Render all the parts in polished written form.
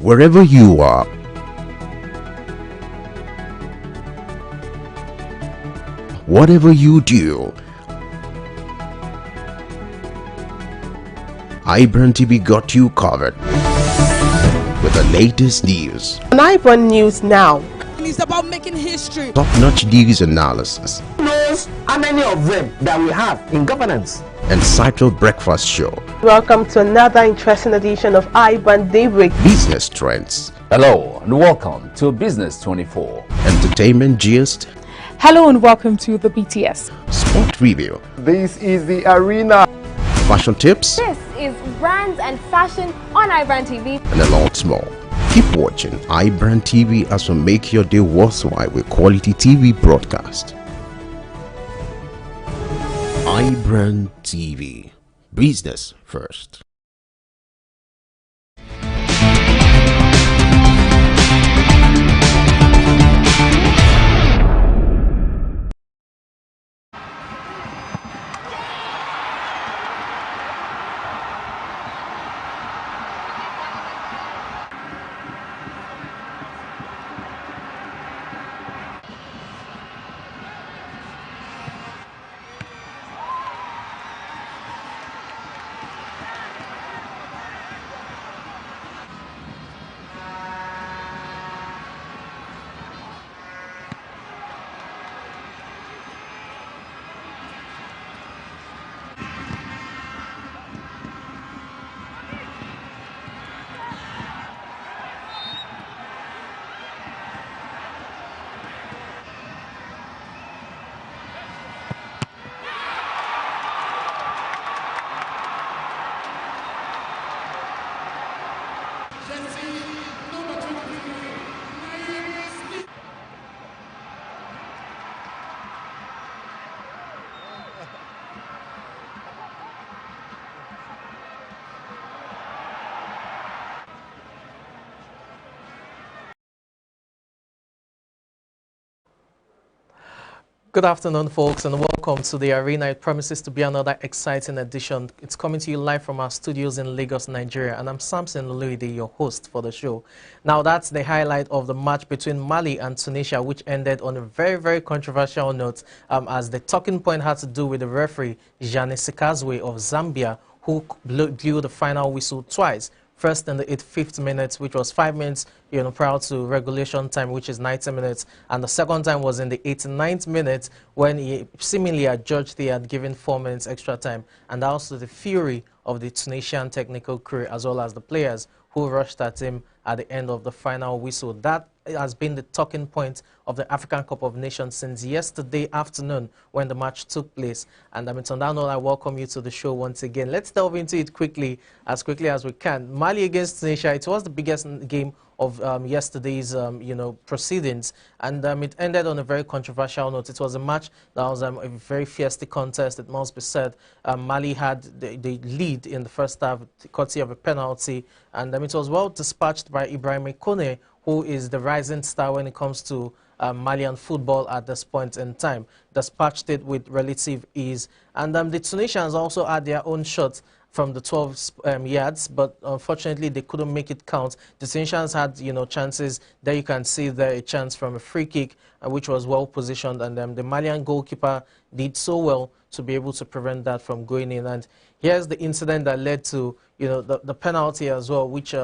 Wherever you are, whatever you do, Ibrandtv got you covered with the latest news. On Ibrand News Now. It's about making history. Top-notch news analysis. Who knows how many of them that we have in governance? Entitled Breakfast Show. Welcome to another interesting edition of Ibrandtv. Business trends. Hello and welcome to Business 24. Entertainment gist. Hello and welcome to the BTS. Sport review. This is the arena. Fashion tips. This is brands and fashion on Ibrandtv. And a lot more. Keep watching Ibrandtv as we make your day worthwhile with quality TV broadcast. Ibrandtv. Business first. Good afternoon, folks, and welcome to the arena. It promises to be another exciting edition. It's coming to you live from our studios in Lagos, Nigeria, and I'm Samson Oluide, your host for the show. Now, that's the highlight of the match between Mali and Tunisia, which ended on a very, very controversial note, as the talking point had to do with the referee, Gianni Sikazwe of Zambia, who blew the final whistle twice. First in the 85th minute, which was 5 minutes, prior to regulation time, which is 90 minutes. And the second time was in the 89th minute when he seemingly adjudged he had given 4 minutes extra time. And that was to the fury of the Tunisian technical crew as well as the players who rushed at him at the end of the final whistle. That has been the talking point of the African Cup of Nations since yesterday afternoon when the match took place. And on that note, I welcome you to the show once again. Let's delve into it quickly as we can. Mali against Tunisia, it was the biggest game of yesterday's, proceedings, and it ended on a very controversial note. It was a match that was a very feisty contest, it must be said. Mali had the lead in the first half, courtesy of a penalty, and it was well dispatched by Ibrahim Kone, who is the rising star when it comes to Malian football at this point in time. Dispatched it with relative ease, and the Tunisians also had their own shots from the 12 yards, but unfortunately they couldn't make it count. The Tunisians had, chances. There you can see there a chance from a free kick, which was well positioned, and the Malian goalkeeper did so well to be able to prevent that from going in. And here's the incident that led to, the penalty as well, which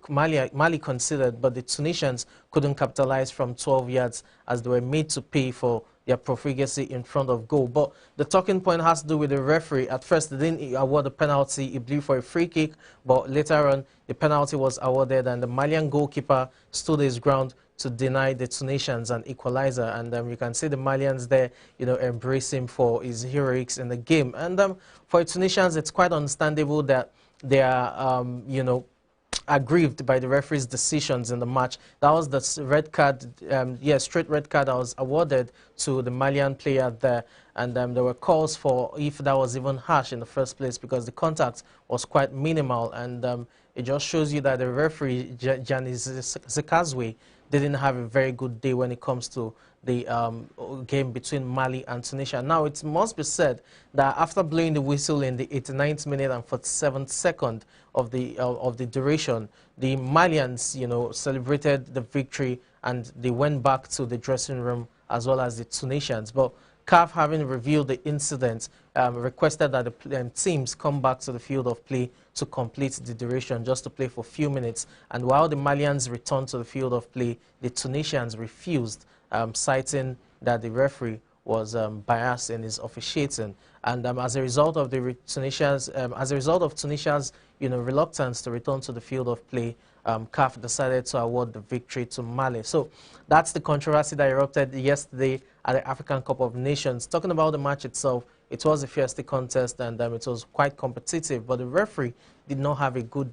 Mali considered, but the Tunisians couldn't capitalize from 12 yards as they were made to pay for their profligacy in front of goal. But the talking point has to do with the referee. At first, they didn't award the penalty. He blew for a free kick, but later on, the penalty was awarded, and the Malian goalkeeper stood his ground to deny the Tunisians an equalizer. And you can see the Malians there, embrace him for his heroics in the game. And for Tunisians, it's quite understandable that they are, aggrieved by the referee's decisions in the match. That was the red card, straight red card that was awarded to the Malian player there. And there were calls for if that was even harsh in the first place because the contact was quite minimal. And it just shows you that the referee, Gianni Sikazwe, didn't have a very good day when it comes to the game between Mali and Tunisia. Now, it must be said that after blowing the whistle in the 89th minute and 47th second of the duration, the Malians, celebrated the victory and they went back to the dressing room, as well as the Tunisians. But CAF, having reviewed the incident, requested that the teams come back to the field of play to complete the duration, just to play for a few minutes. And while the Malians returned to the field of play, the Tunisians refused, citing that the referee was biased in his officiating. And as a result of Tunisia's reluctance to return to the field of play, CAF decided to award the victory to Mali. So that's the controversy that erupted yesterday at the African Cup of Nations. Talking about the match itself, it was a fierce contest and it was quite competitive, but the referee did not have a good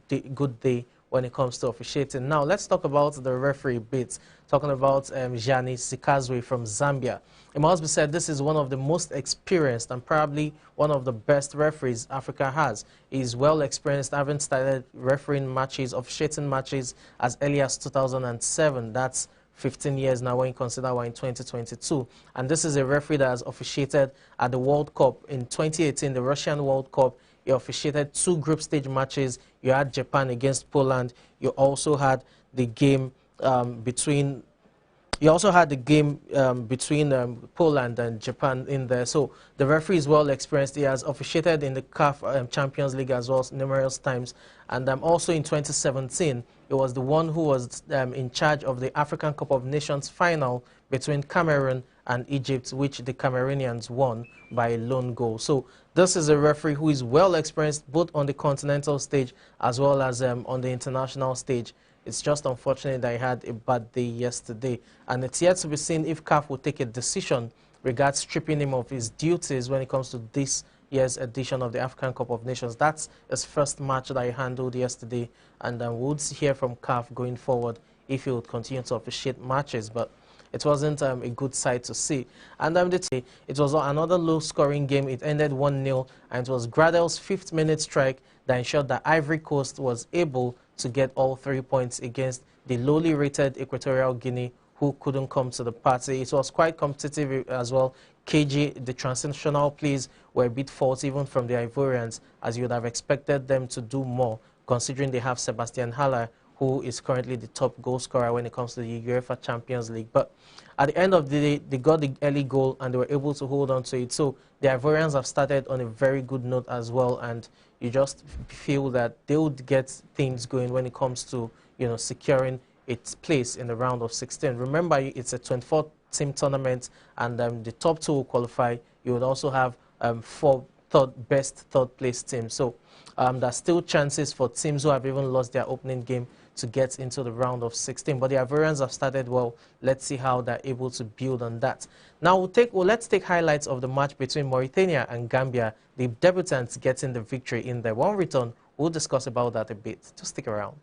day when it comes to officiating. Now, let's talk about the referee bit. Talking about Gianni Sikazwe from Zambia. It must be said this is one of the most experienced and probably one of the best referees Africa has. He's well experienced, having started refereeing matches, officiating matches as early as 2007. That's 15 years now when you consider we're in 2022. And this is a referee that has officiated at the World Cup in 2018, the Russian World Cup. He officiated 2 group stage matches. You had Japan against Poland. You also had the game between Poland and Japan in there. So the referee is well experienced. He has officiated in the CAF Champions League as well numerous times. And also in 2017, he was the one who was in charge of the African Cup of Nations final between Cameroon and Egypt, which the Cameroonians won by a lone goal. So this is a referee who is well experienced both on the continental stage as well as on the international stage. It's just unfortunate that he had a bad day yesterday. And it's yet to be seen if CAF will take a decision regarding stripping him of his duties when it comes to this year's edition of the African Cup of Nations. That's his first match that he handled yesterday. And we'll hear from CAF going forward if he would continue to officiate matches. But it wasn't a good sight to see. And it was another low-scoring game. It ended 1-0, and it was Gradel's 5th-minute strike that ensured that Ivory Coast was able to get all 3 points against the lowly rated Equatorial Guinea, who couldn't come to the party. It was quite competitive as well. KG, the transitional plays were a bit faulty even from the Ivorians, as you would have expected them to do more, considering they have Sebastian Haller, who is currently the top goal scorer when it comes to the UEFA Champions League. But at the end of the day, they got the early goal and they were able to hold on to it. So the Ivorians have started on a very good note as well, and you just feel that they would get things going when it comes to, securing its place in the round of 16. Remember, it's a 24-team tournament, and the top 2 will qualify. You would also have 4 best third-place teams. So there's still chances for teams who have even lost their opening game to get into the round of 16. But the Ivorians have started well. Let's see how they're able to build on that. Now, let's take highlights of the match between Mauritania and Gambia. The debutants getting the victory in there. When we return, we'll discuss about that a bit. Just stick around.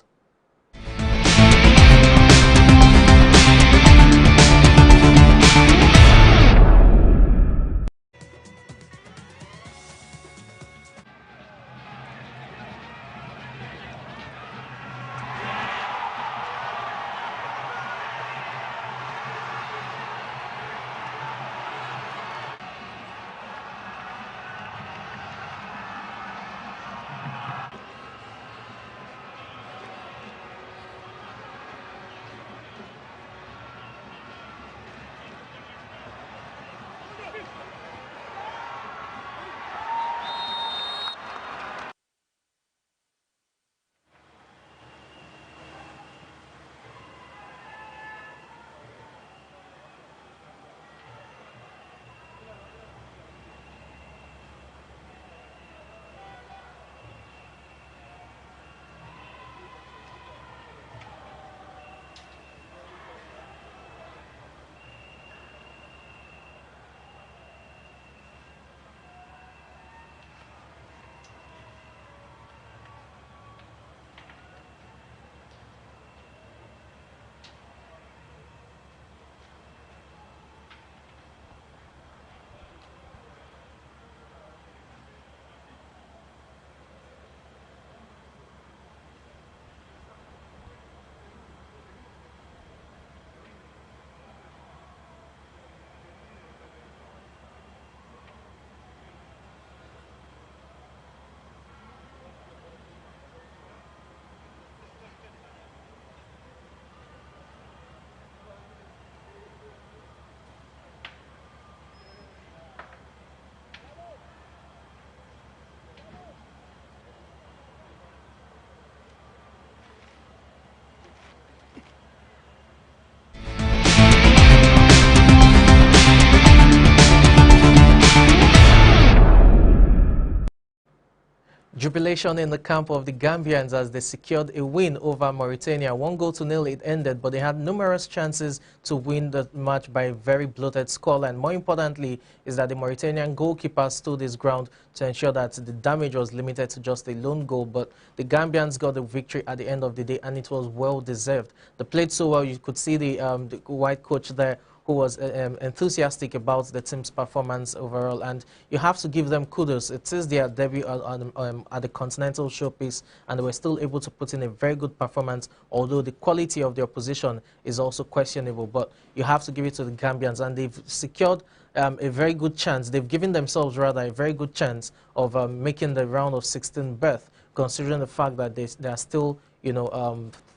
jubilation in the camp of the Gambians as they secured a win over Mauritania. 1-0 it ended, but they had numerous chances to win the match by a very bloated scoreline. More importantly is that the Mauritanian goalkeeper stood his ground to ensure that the damage was limited to just a lone goal. But the Gambians got the victory at the end of the day, and it was well deserved. They played so well. You could see the white coach there, who was enthusiastic about the team's performance overall, and you have to give them kudos. It is their debut at the Continental Showpiece, and they were still able to put in a very good performance, although the quality of the opposition is also questionable. But you have to give it to the Gambians, and they've secured a very good chance. They've given themselves, rather, a very good chance of making the round of 16 berth, considering the fact that there are still,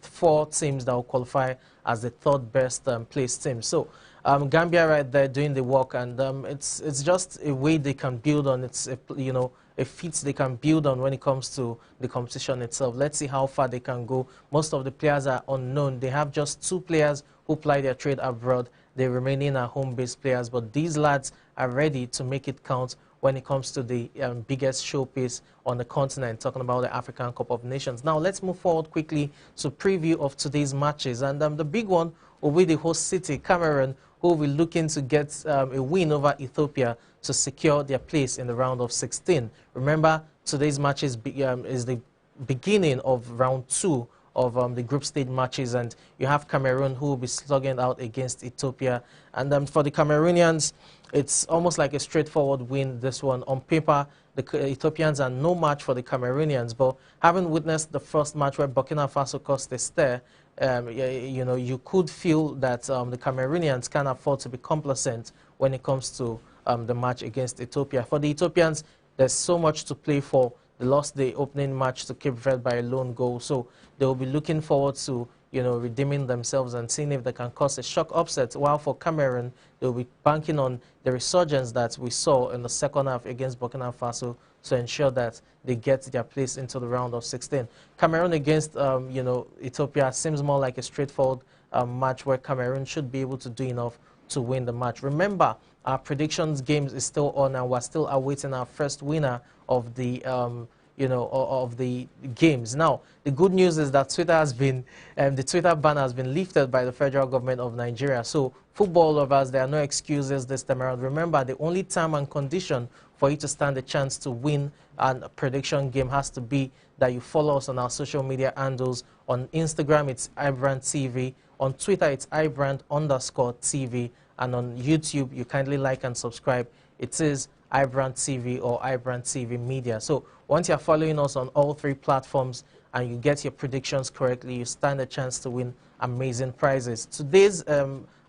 4 teams that will qualify as the third best placed team. So Gambia right there doing the work, and it's just a way they can build on. It's a feat they can build on when it comes to the competition itself. Let's see how far they can go. Most of the players are unknown. They have just 2 players who ply their trade abroad. The remaining are home-based players, but these lads are ready to make it count when it comes to the biggest showpiece on the continent, talking about the African Cup of Nations. Now, let's move forward quickly to preview of today's matches. And the big one will be the host city, Cameroon, who will be looking to get a win over Ethiopia to secure their place in the round of 16. Remember, today's matches is the beginning of round 2 of the group stage matches, and you have Cameroon, who will be slugging out against Ethiopia. And for the Cameroonians, it's almost like a straightforward win, this one. On paper, the Ethiopians are no match for the Cameroonians, but having witnessed the first match where Burkina Faso caused a stir, you could feel that the Cameroonians can afford to be complacent when it comes to the match against Ethiopia. For the Ethiopians, there's so much to play for. They lost the opening match to Cape Verde by a lone goal, so they will be looking forward to redeeming themselves and seeing if they can cause a shock upset. While for Cameroon, they'll be banking on the resurgence that we saw in the second half against Burkina Faso to ensure that they get their place into the round of 16. Cameroon against Ethiopia seems more like a straightforward match where Cameroon should be able to do enough to win the match. Remember, our predictions games is still on, and we're still awaiting our first winner of the of the games. Now, the good news is that Twitter has been, the Twitter ban has been lifted by the federal government of Nigeria. So, football lovers, there are no excuses this time around. Remember, the only time and condition for you to stand a chance to win a prediction game has to be that you follow us on our social media handles. On Instagram, it's Ibrandtv. On Twitter, it's Ibrand_TV. And on YouTube, you kindly like and subscribe. It is Ibrandtv or Ibrandtv Media. So once you're following us on all 3 platforms and you get your predictions correctly, you stand a chance to win amazing prizes. Today's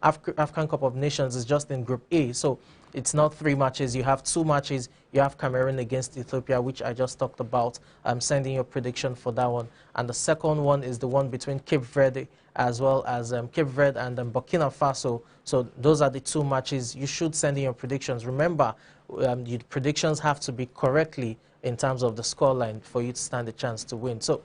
African Cup of Nations is just in Group A, so it's not 3 matches. You have 2 matches. You have Cameroon against Ethiopia, which I just talked about. I'm sending you a prediction for that one. And the second one is the one between Cape Verde as well as Cape Verde and Burkina Faso. So those are the 2 matches. You should send in your predictions. Remember, your predictions have to be correctly in terms of the scoreline for you to stand a chance to win. So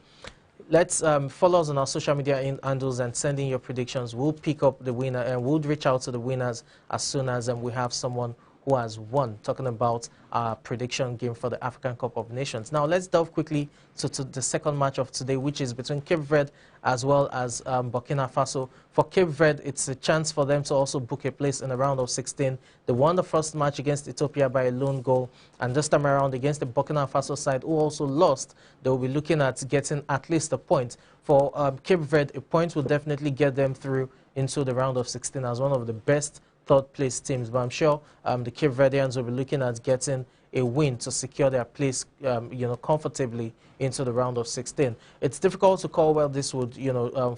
let's follow us on our social media handles and send in your predictions. We'll pick up the winner and we'll reach out to the winners as soon as we have someone who has won, talking about our prediction game for the African Cup of Nations. Now, let's delve quickly to the second match of today, which is between Cape Verde as well as Burkina Faso. For Cape Verde, it's a chance for them to also book a place in the round of 16. They won the first match against Ethiopia by a lone goal, and this time around against the Burkina Faso side, who also lost, they will be looking at getting at least a point. For Cape Verde, a point will definitely get them through into the round of 16 as one of the best third-place teams, but I'm sure the Cape Verdeans will be looking at getting a win to secure their place, comfortably into the round of 16. It's difficult to call where this would,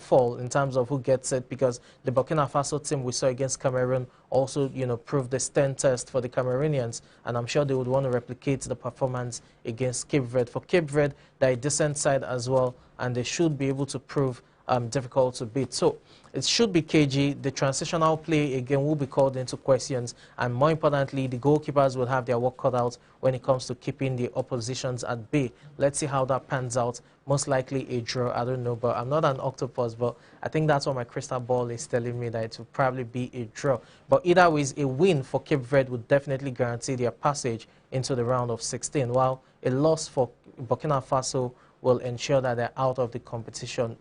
fall in terms of who gets it, because the Burkina Faso team we saw against Cameroon also, proved the stand test for the Cameroonians, and I'm sure they would want to replicate the performance against Cape Verde. For Cape Verde, they're a decent side as well, and they should be able to prove difficult to beat. So it should be KG. The transitional play again will be called into questions, and more importantly, the goalkeepers will have their work cut out when it comes to keeping the oppositions at bay. Let's see how that pans out. Most likely a draw, I don't know, but I'm not an octopus, but I think that's what my crystal ball is telling me, that it will probably be a draw. But either way, a win for Cape Verde would definitely guarantee their passage into the round of 16, while a loss for Burkina Faso will ensure that they're out of the competition,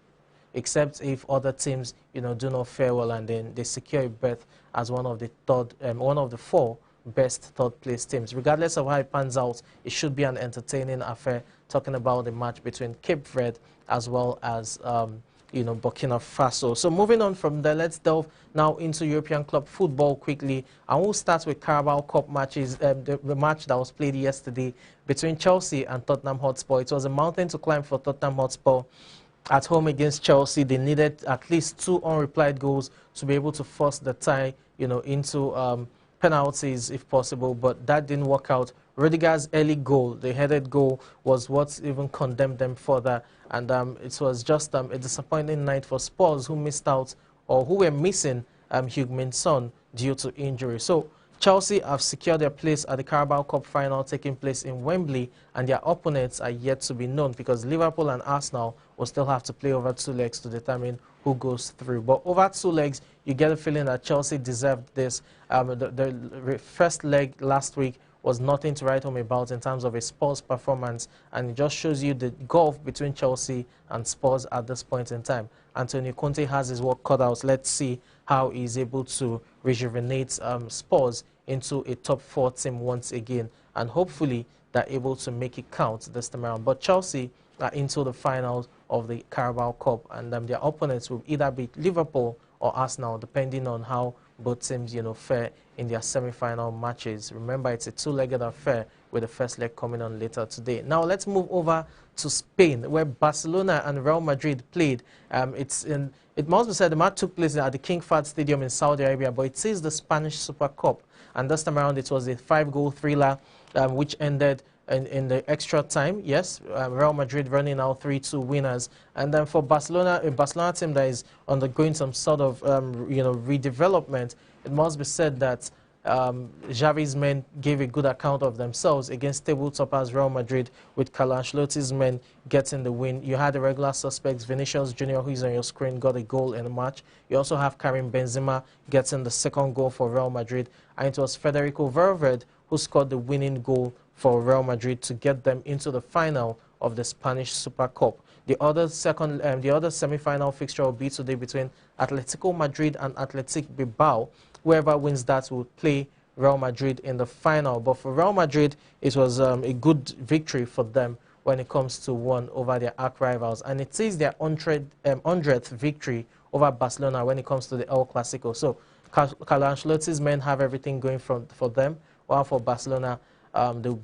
except if other teams, do not fare well, and then they secure a berth as one of the four best third-place teams. Regardless of how it pans out, it should be an entertaining affair. Talking about the match between Cape Verde as well as Burkina Faso. So moving on from there, let's delve now into European club football quickly, and we'll start with Carabao Cup matches. The match that was played yesterday between Chelsea and Tottenham Hotspur. It was a mountain to climb for Tottenham Hotspur. At home against Chelsea, they needed at least 2 unreplied goals to be able to force the tie, into penalties if possible, but that didn't work out. Rudiger's early goal, the headed goal, was what even condemned them further, and it was just a disappointing night for Spurs, who missed out, or who were missing Heung-min Son due to injury. So Chelsea have secured their place at the Carabao Cup final taking place in Wembley, and their opponents are yet to be known, because Liverpool and Arsenal will still have to play over 2 legs to determine who goes through. But over 2 legs, you get a feeling that Chelsea deserved this. The first leg last week was nothing to write home about in terms of a Spurs performance, and it just shows you the gulf between Chelsea and Spurs at this point in time. Antonio Conte has his work cut out. Let's see how he's able to rejuvenate Spurs into a top 4 team once again, and hopefully they're able to make it count this time around. But Chelsea are into the finals of the Carabao Cup, and their opponents will either be Liverpool or Arsenal, depending on how both teams, fare in their semi-final matches. Remember, it's a 2-legged affair, with the first leg coming on later today. Now, let's move over to Spain, where Barcelona and Real Madrid played. It must be said the match took place at the King Fahd Stadium in Saudi Arabia, but it is the Spanish Super Cup, and this time around it was a 5-goal thriller, which ended in the extra time. Yes, Real Madrid running out 3-2 winners. And then for Barcelona, a Barcelona team that is undergoing some sort of redevelopment, it must be said that Xavi's men gave a good account of themselves against table toppers Real Madrid, with Carlo Ancelotti's men getting the win. You had the regular suspects, Vinicius Jr., who is on your screen, got a goal in the match. You also have Karim Benzema getting the 2nd goal for Real Madrid, and it was Federico Valverde who scored the winning goal for Real Madrid to get them into the final of the Spanish Super Cup. The other semi-final fixture will be today between Atletico Madrid and Athletic Bilbao. Whoever wins that will play Real Madrid in the final. But for Real Madrid, it was a good victory for them when it comes to 1 over their arch rivals, and it is their 100th victory over Barcelona when it comes to the El Clasico. So Carlo Ancelotti's men have everything going for them, while for Barcelona, the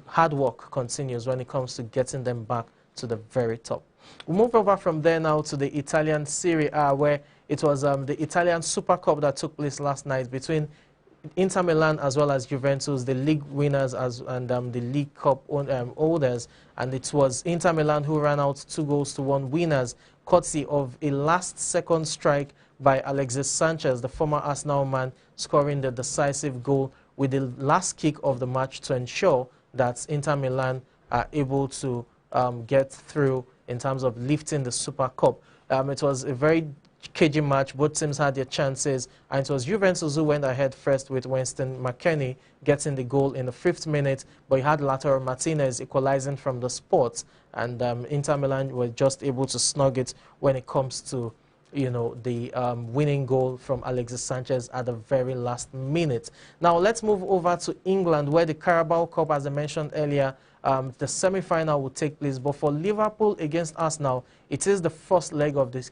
hard work continues when it comes to getting them back to the very top. We move over from there now to the Italian Serie A, where it was the Italian Super Cup that took place last night between Inter Milan as well as Juventus, the league winners and the League Cup holders. And it was Inter Milan who ran out 2-1 winners, courtesy of a last-second strike by Alexis Sanchez, the former Arsenal man, scoring the decisive goal with the last kick of the match to ensure that Inter Milan are able to get through in terms of lifting the Super Cup. It was a very cagey match. Both teams had their chances, and it was Juventus who went ahead first with Winston McKennie getting the goal in the 5th minute, but he had Lautaro Martinez equalizing from the spot, and Inter Milan were just able to snug it when it comes to the winning goal from Alexis Sanchez at the very last minute. Now let's move over to England, where the Carabao Cup, as I mentioned earlier, the semi-final will take place. But for Liverpool against Arsenal, it is the first leg of the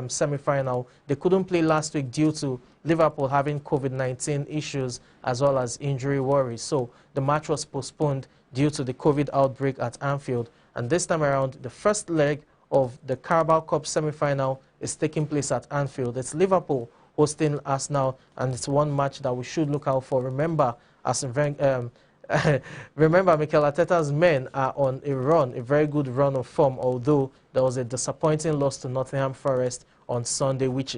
semi-final. They couldn't play last week due to Liverpool having COVID-19 issues as well as injury worries. So the match was postponed due to the COVID outbreak at Anfield. And this time around, the first leg of the Carabao Cup semi-final is taking place at Anfield. It's Liverpool hosting Arsenal, and it's one match that we should look out for. Remember, remember, Mikel Arteta's men are on a very good run of form, although there was a disappointing loss to Nottingham Forest on Sunday, which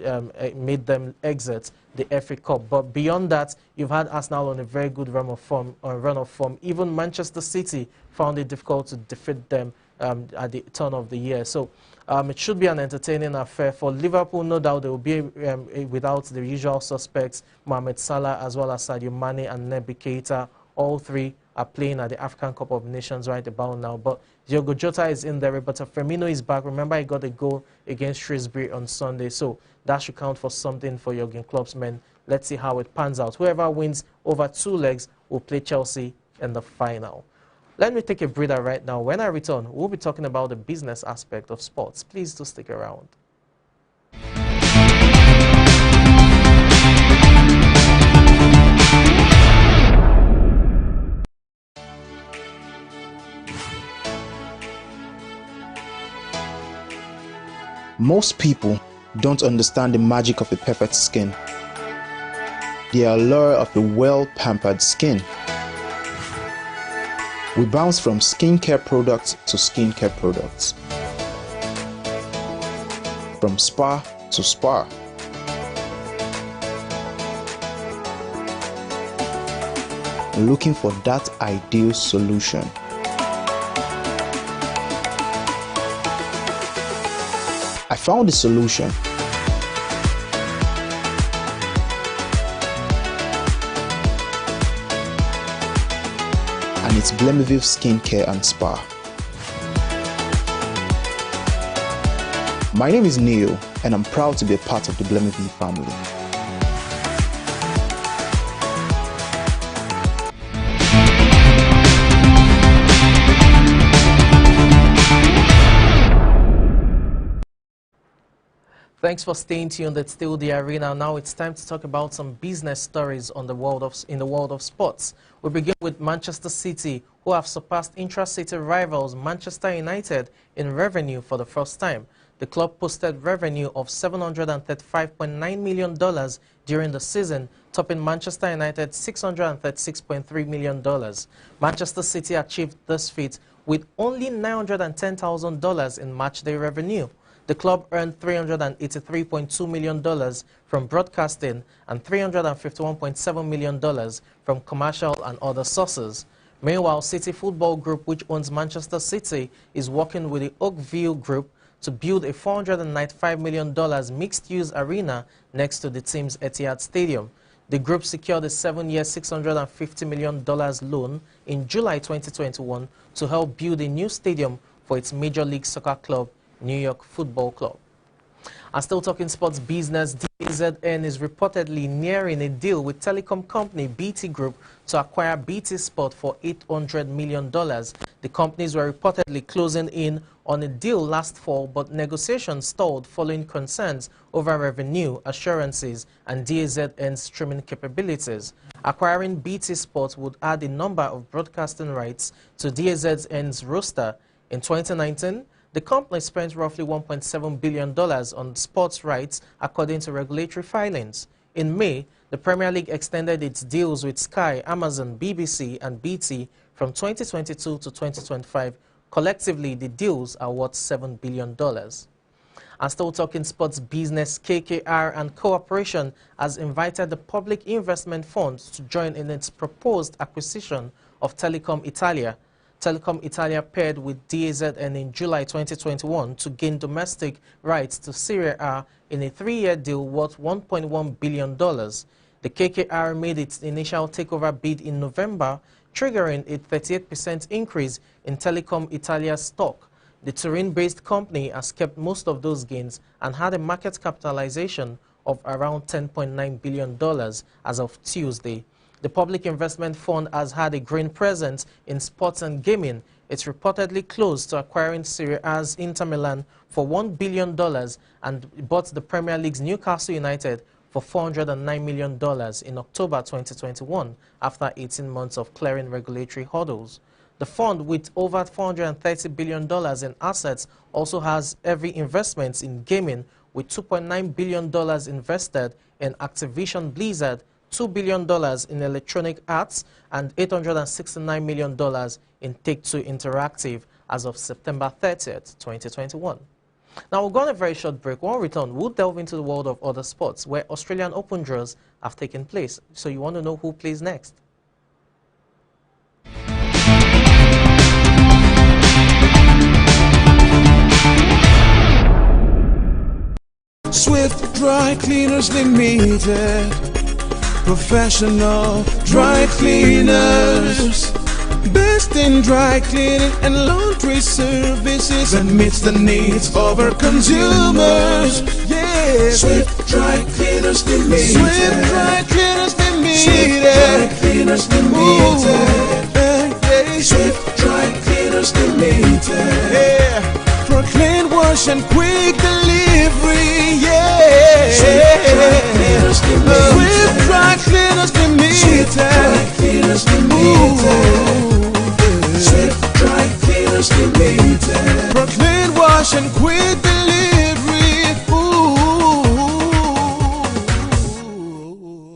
made them exit the FA Cup. But beyond that, you've had Arsenal on a very good run of form. Even Manchester City found it difficult to defeat them at the turn of the year. So it should be an entertaining affair. For Liverpool, no doubt they will be without the usual suspects, Mohamed Salah as well as Sadio Mane and Naby Keita. All three are playing at the African Cup of Nations right about now. But Diogo Jota is in there, but Firmino is back. Remember, he got a goal against Shrewsbury on Sunday, so that should count for something for Jurgen Klopp's men. Let's see how it pans out. Whoever wins over 2 legs will play Chelsea in the final. Let me take a breather right now. When I return, we'll be talking about the business aspect of sports. Please do stick around. Most people don't understand the magic of a perfect skin, the allure of a well-pampered skin. We bounce from skincare products to skincare products, from spa to spa. Looking for that ideal solution. I found the solution. And it's Blemiville Skincare and Spa. My name is Neil, and I'm proud to be a part of the Blemiville family. Thanks for staying tuned. It's still the arena. Now it's time to talk about some business stories in the world of sports. We begin with Manchester City, who have surpassed intra-city rivals Manchester United in revenue for the first time. The club posted revenue of $735.9 million during the season, topping Manchester United's $636.3 million. Manchester City achieved this feat with only $910,000 in matchday revenue. The club earned $383.2 million from broadcasting and $351.7 million from commercial and other sources. Meanwhile, City Football Group, which owns Manchester City, is working with the Oakville Group to build a $495 million mixed-use arena next to the team's Etihad Stadium. The group secured a 7-year, $650 million loan in July 2021 to help build a new stadium for its Major League Soccer club, New York Football Club. And still talking sports business, DAZN is reportedly nearing a deal with telecom company BT Group to acquire BT Sport for $800 million. The companies were reportedly closing in on a deal last fall, but negotiations stalled following concerns over revenue assurances and DAZN's streaming capabilities. Acquiring BT Sport would add a number of broadcasting rights to DAZN's roster. In 2019, the company spent roughly $1.7 billion on sports rights, according to regulatory filings. In May, the Premier League extended its deals with Sky, Amazon, BBC, and BT from 2022 to 2025. Collectively, the deals are worth $7 billion. And still talking sports business, KKR and Cooperation has invited the Public Investment Fund to join in its proposed acquisition of Telecom Italia. Telecom Italia paired with DAZN in July 2021 to gain domestic rights to Serie A in a 3-year deal worth $1.1 billion. The KKR made its initial takeover bid in November, triggering a 38% increase in Telecom Italia's stock. The Turin-based company has kept most of those gains and had a market capitalization of around $10.9 billion as of Tuesday. The Public Investment Fund has had a growing presence in sports and gaming. It's reportedly close to acquiring Serie A's Inter Milan for $1 billion and bought the Premier League's Newcastle United for $409 million in October 2021 after 18 months of clearing regulatory hurdles. The fund, with over $430 billion in assets, also has heavy investments in gaming, with $2.9 billion invested in Activision Blizzard, $2 billion in Electronic Arts, and $869 million in Take-Two Interactive as of September 30th, 2021. Now, we'll go on a very short break. When we return, we'll delve into the world of other sports, where Australian Open draws have taken place. So you want to know who plays next? Swift Dry Cleaners Limited, professional dry cleaners. Best in dry cleaning and laundry services that meets the needs of our consumers. Yeah, Swift Dry Cleaners Limited. Swift Dry Cleaners Limited. Swift Dry Cleaners Limited. Swift Dry Cleaners Limited. Yeah, for clean wash and quick delivery. Yeah, Swift Dry Cleaners Limited. Swift Dry Cleaners Limited. Swift Dry Cleaners Limited. Swift Dry Cleaners Limited. For clean wash and quick delivery. Ooh.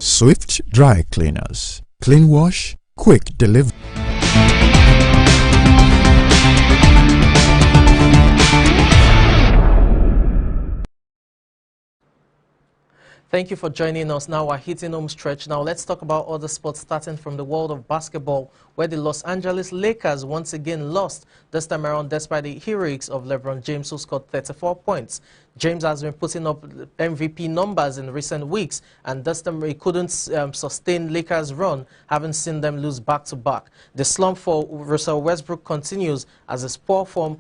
Swift Dry Cleaners. Clean wash, quick delivery. Thank you for joining us. Now we're hitting home stretch. Now let's talk about other sports, starting from the world of basketball, where the Los Angeles Lakers once again lost, this time around despite the heroics of LeBron James, who scored 34 points. James has been putting up MVP numbers in recent weeks, and this time he couldn't sustain Lakers' run, having seen them lose back-to-back. The slump for Russell Westbrook continues as his poor form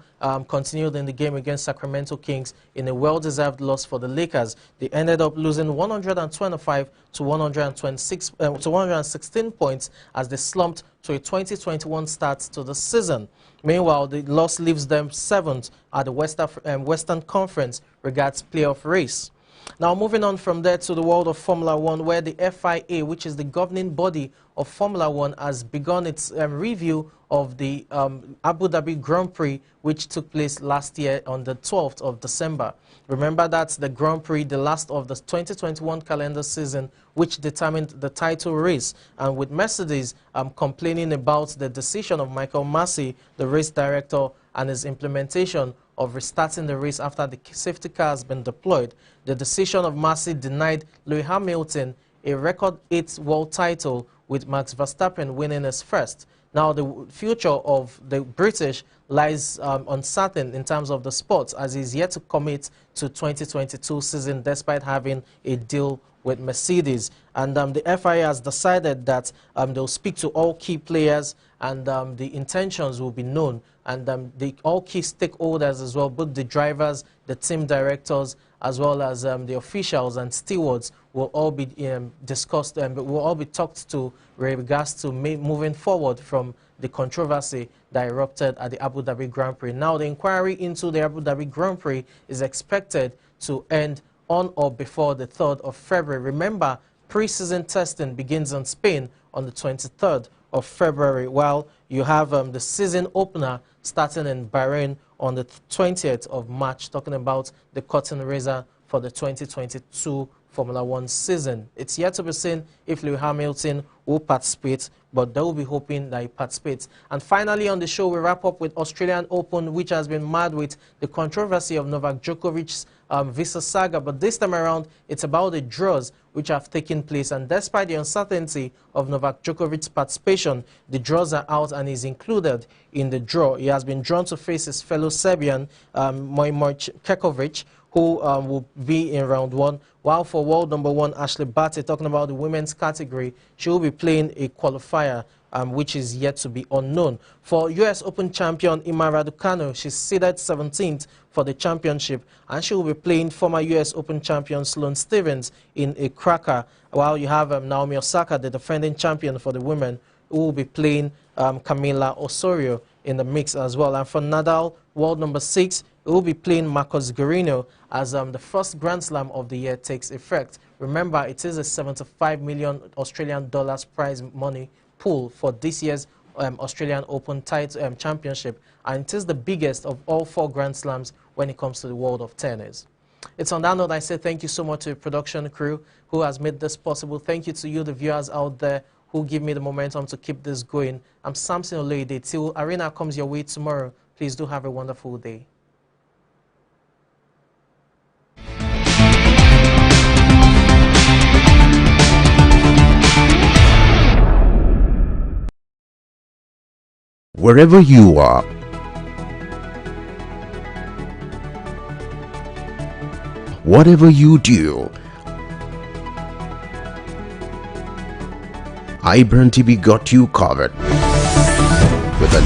continued in the game against Sacramento Kings in a well-deserved loss for the Lakers. They ended up losing 125 to 116 points as they slumped to a 2021 start to the season. Meanwhile, the loss leaves them 7th at the Western Conference regards playoff race. Now, moving on from there to the world of Formula One, where the FIA, which is the governing body of Formula One, has begun its review of the Abu Dhabi Grand Prix, which took place last year on the 12th of December. Remember, that's the Grand Prix, the last of the 2021 calendar season, which determined the title race. And with Mercedes complaining about the decision of Michael Masi, the race director, and his implementation of restarting the race after the safety car has been deployed. The decision of Masi denied Lewis Hamilton a record 8th world title, with Max Verstappen winning his first. Now, the future of the British lies uncertain in terms of the sport, as he's yet to commit to 2022 season despite having a deal with Mercedes. And the FIA has decided that they'll speak to all key players, and the intentions will be known. And all key stakeholders as well, both the drivers, the team directors, as well as the officials and stewards, will all be discussed and will all be talked to with regards to moving forward from the controversy that erupted at the Abu Dhabi Grand Prix. Now, the inquiry into the Abu Dhabi Grand Prix is expected to end on or before the 3rd of February. Remember, pre-season testing begins in Spain on the 23rd of February, while you have the season opener starting in Bahrain on the 20th of March, talking about the curtain raiser for the 2022 Formula One season. It's yet to be seen if Lewis Hamilton will participate, but they will be hoping that he participates. And finally on the show, we wrap up with Australian Open, which has been marred with the controversy of Novak Djokovic's visa saga. But this time around, it's about the draws which have taken place. And despite the uncertainty of Novak Djokovic's participation, the draws are out and he's included in the draw. He has been drawn to face his fellow Serbian, Mojmir Kekovic, who will be in round 1. While for world number 1, Ashley Barty, talking about the women's category, she will be playing a qualifier, which is yet to be unknown. For US Open champion Ima Raducanu, she's seeded 17th for the championship, and she will be playing former US Open champion Sloane Stephens in a cracker, while you have Naomi Osaka, the defending champion for the women, who will be playing Camila Osorio in the mix as well. And for Nadal, world number 6, he will be playing Marcos Guarino as the first Grand Slam of the year takes effect. Remember, it is a 75 million Australian dollars prize money pool for this year's Australian Open title championship, and it is the biggest of all 4 Grand Slams when it comes to the world of tennis. It's on that note I say thank you so much to the production crew who has made this possible. Thank you to you, the viewers out there, who give me the momentum to keep this going. I'm Samson Oloyede. Till Arena comes your way tomorrow, please do have a wonderful day. Wherever you are, whatever you do, Ibrandtv got you covered.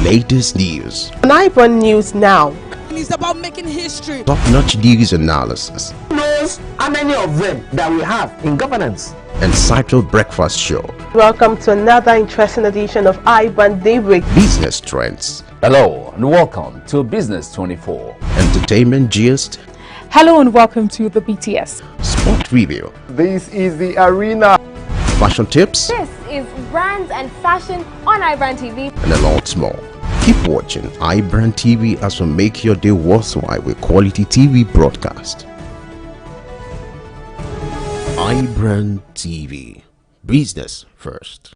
latest news, On iBrand News Now. It's about making history. top-notch news analysis, Who knows how many of them that we have in governance? Untitled Breakfast Show, Welcome to another interesting edition of iBrand Daybreak. business trends, Hello and welcome to Business 24. entertainment gist, Hello and welcome to the BTS. sport review, This is the arena. fashion tips, This is brands and fashion on Ibrandtv. and a lot more. Keep watching Ibrandtv as we make your day worthwhile with quality TV broadcast. Ibrandtv, business first.